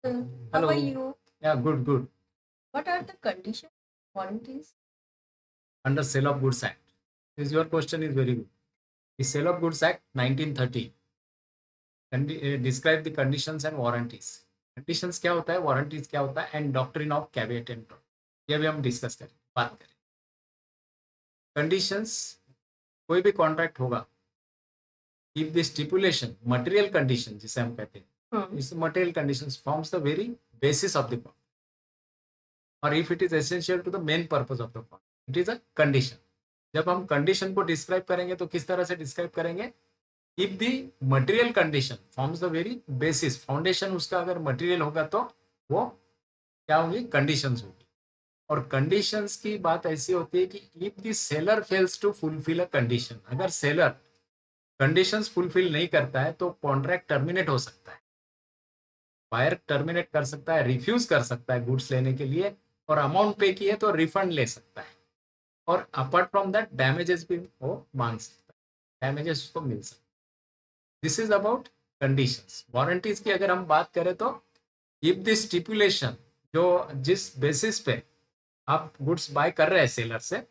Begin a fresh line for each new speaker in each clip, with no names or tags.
How
Hello.
are you?
Yeah, good, good.
What are the conditions, warranties?
Under Sale of Goods Act. Your question is very good. The Sale of Goods Act 1930 describe the conditions and warranties. Conditions क्या होता है, warranties क्या होता है, and doctrine of caveat emptor. ये भी हम discuss करें, बात करें. Conditions, कोई भी कॉन्ट्रैक्ट होगा, if the stipulation, material condition जिसे हम कहते हैं, इस material conditions forms the very basis of the contract, or if it is essential to the main purpose of the contract, it is a condition. जब हम condition को describe करेंगे तो किस तरह से डिस्क्राइब करेंगे? If the material condition forms the very basis, foundation उसका अगर मटेरियल होगा तो वो क्या होगी? कंडीशंस होगी. और कंडीशंस की बात ऐसी होती है कि if the seller fails to fulfil a condition, अगर सेलर कंडीशंस फुलफिल नहीं करता है तो कॉन्ट्रैक्ट टर्मिनेट हो सकता है. बायर टर्मिनेट कर सकता है, रिफ्यूज कर सकता है गुड्स लेने के लिए, और अमाउंट पे की है तो रिफंड ले सकता है. और अपार्ट फ्रॉम दैट डैमेजेस भी वो मांग सकता है, डैमेजेस उसको मिल सकता है. This is about conditions. Warranties की अगर हम बात करें तो इफ द स्टिपुलेशन, जो जिस बेसिस पे आप गुड्स बाय कर रहे हैं सेलर से,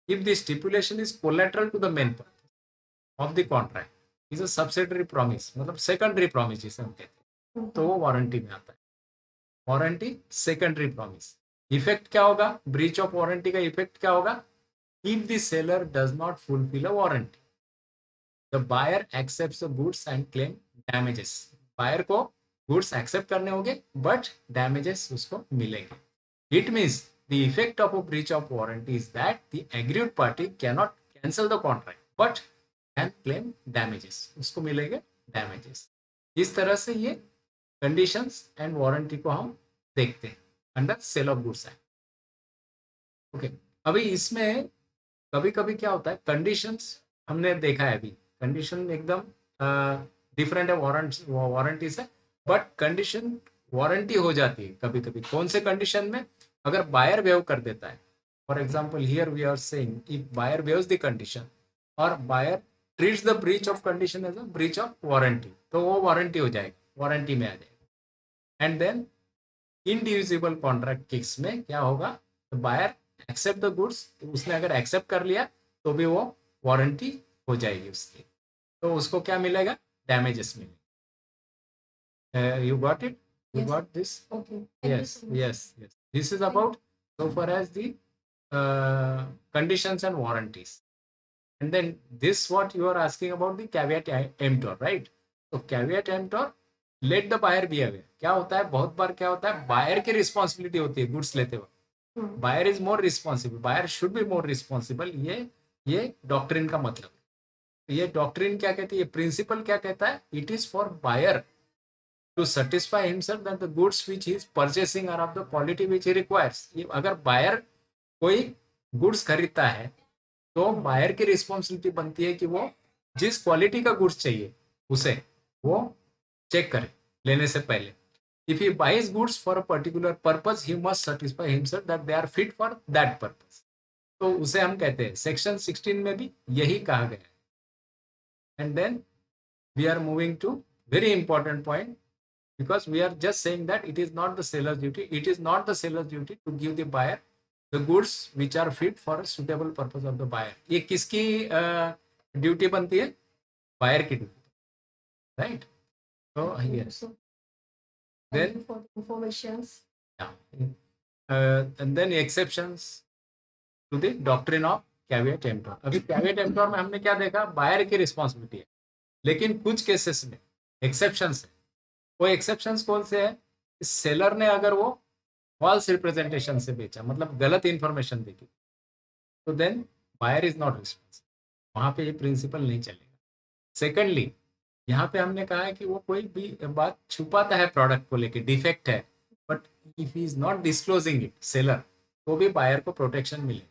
if the stipulation is collateral to the main purpose of the contract, is a subsidiary promise, मतलब सेकेंडरी प्रॉमिस जिसे हम कहते हैं, तो वो वारंटी में आता है. Warranty secondary promise. इफेक्ट क्या होगा? ब्रीच ऑफ वारंटी का इफेक्ट क्या होगा? If the seller does not fulfill a warranty, the buyer accepts the goods and claim damages. Buyer को goods accept करने होंगे but damages उसको मिलेंगे. It means the effect of a breach of warranty is that the aggrieved party cannot cancel the contract but can claim damages. उसको मिलेंगे damages. इस तरह से ये conditions and warranty को हम देखते हैं under sale of goods act. Okay, अभी इसमें कभी कभी क्या होता है, कंडीशंस हमने देखा है, अभी कंडीशन एकदम डिफरेंट है वारंटी से, बट कंडीशन वारंटी हो जाती है कभी कभी. कौन से कंडीशन में? अगर बायर वेव कर देता है. For example here we are saying if buyer waives the condition और buyer treats the breach of condition as a breach of warranty, तो वो वारंटी हो जाएगा, वारंटी में आ जाएगा. And then indivisible contract case में क्या होगा? बायर एक्सेप्ट द गुड्स, उसने अगर एक्सेप्ट कर लिया तो भी वो वारंटी हो जाएगी उसकी, तो उसको क्या मिलेगा? डैमेजेस मिलेगा. You got it? You
Yes.
Got this?
Okay. Thank you
Yes,
so much.
yes, yes. This is about so far as the conditions and warranties. And then this what you are asking about the caveat emptor, right? तो caveat emptor, let the buyer be aware. क्या होता है, बहुत बार क्या होता है, buyer की responsibility होती है गुड्स लेते वक्त. Buyer is more responsible, buyer should be more responsible. ये डॉक्ट्रिन का मतलब है. ये डॉक्ट्रिन क्या कहती है, प्रिंसिपल क्या कहता है? It is for buyer to satisfy himself that the goods which he is purchasing are of the quality which he requires. अगर बायर कोई गुड्स खरीदता है तो बायर की रिस्पॉन्सिबिलिटी बनती है कि वो जिस क्वालिटी का गुड्स चाहिए उसे वो चेक करे लेने से पहले. If he buys goods for a particular purpose he must satisfy himself that they are fit for that purpose. तो उसे हम कहते हैं, सेक्शन 16 में भी यही कहा गया है. And then we are moving to very important point, because we are just saying that it is not the seller's duty, it is not the seller's duty to give the buyer the goods which are fit for a suitable purpose of the buyer. ये किसकी duty बनती है? Buyer की duty, right? तो yes,
Thank
then
you for the informations.
and then exceptions to the doctrine of caveat emptor. अभी caveat emptor में हमने क्या देखा? बायर की रिस्पॉन्सिबिलिटी है, लेकिन कुछ केसेस में एक्सेप्शंस है. वो एक्सेप्शंस कौन से है? सेलर ने अगर वो फॉल्स रिप्रेजेंटेशन से बेचा, मतलब गलत इंफॉर्मेशन देखी, तो then buyer is not responsible. वहां पे ये प्रिंसिपल नहीं चलेगा. सेकेंडली, यहाँ पे हमने कहा है कि वो कोई भी बात छुपाता है प्रोडक्ट को लेके, डिफेक्ट है, but if he is not disclosing it seller, तो भी बायर को प्रोटेक्शन मिलेगा.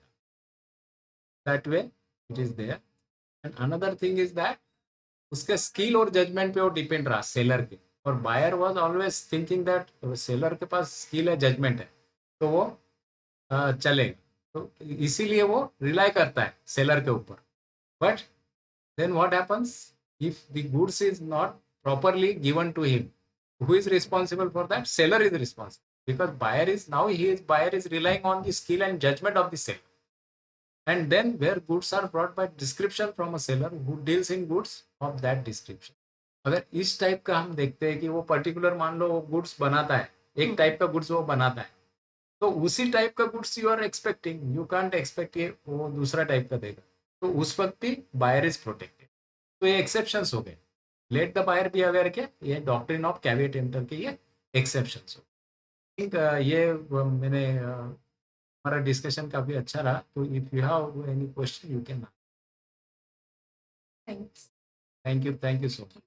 That way it is there. And another thing is that उसके स्किल और जजमेंट पे वो डिपेंड रहा सेलर के, और buyer was always thinking that seller के पास स्किल है, जजमेंट है, तो वो चलेगा. तो इसीलिए वो रिलाई करता है सेलर के ऊपर. But then what happens if the goods is not properly given to him, Who is responsible for that? Seller is responsible, because buyer is relying on the skill and judgment of the seller. And then where goods are brought by description from a seller who deals in goods of that description. अगर इस type का हम देखते हैं कि वो particular मान लो वो गुड्स बनाता है, एक टाइप का गुड्स वो बनाता है, तो उसी टाइप का goods you are expecting, you can't expect ये वो दूसरा टाइप का देगा, तो उस वक्त भी बायर इज प्रोटेक्टेड. तो ये एक्सेप्शंस हो गए. Let the buyer be aware के ये डॉक्ट्रिन ऑफ कैविएट एम्पटर के ये एक्सेप्शंस हो. थिंक ये मैंने हमारा डिस्कशन काफी अच्छा रहा. तो if you have any question you can.
Thanks.
Thank you so much.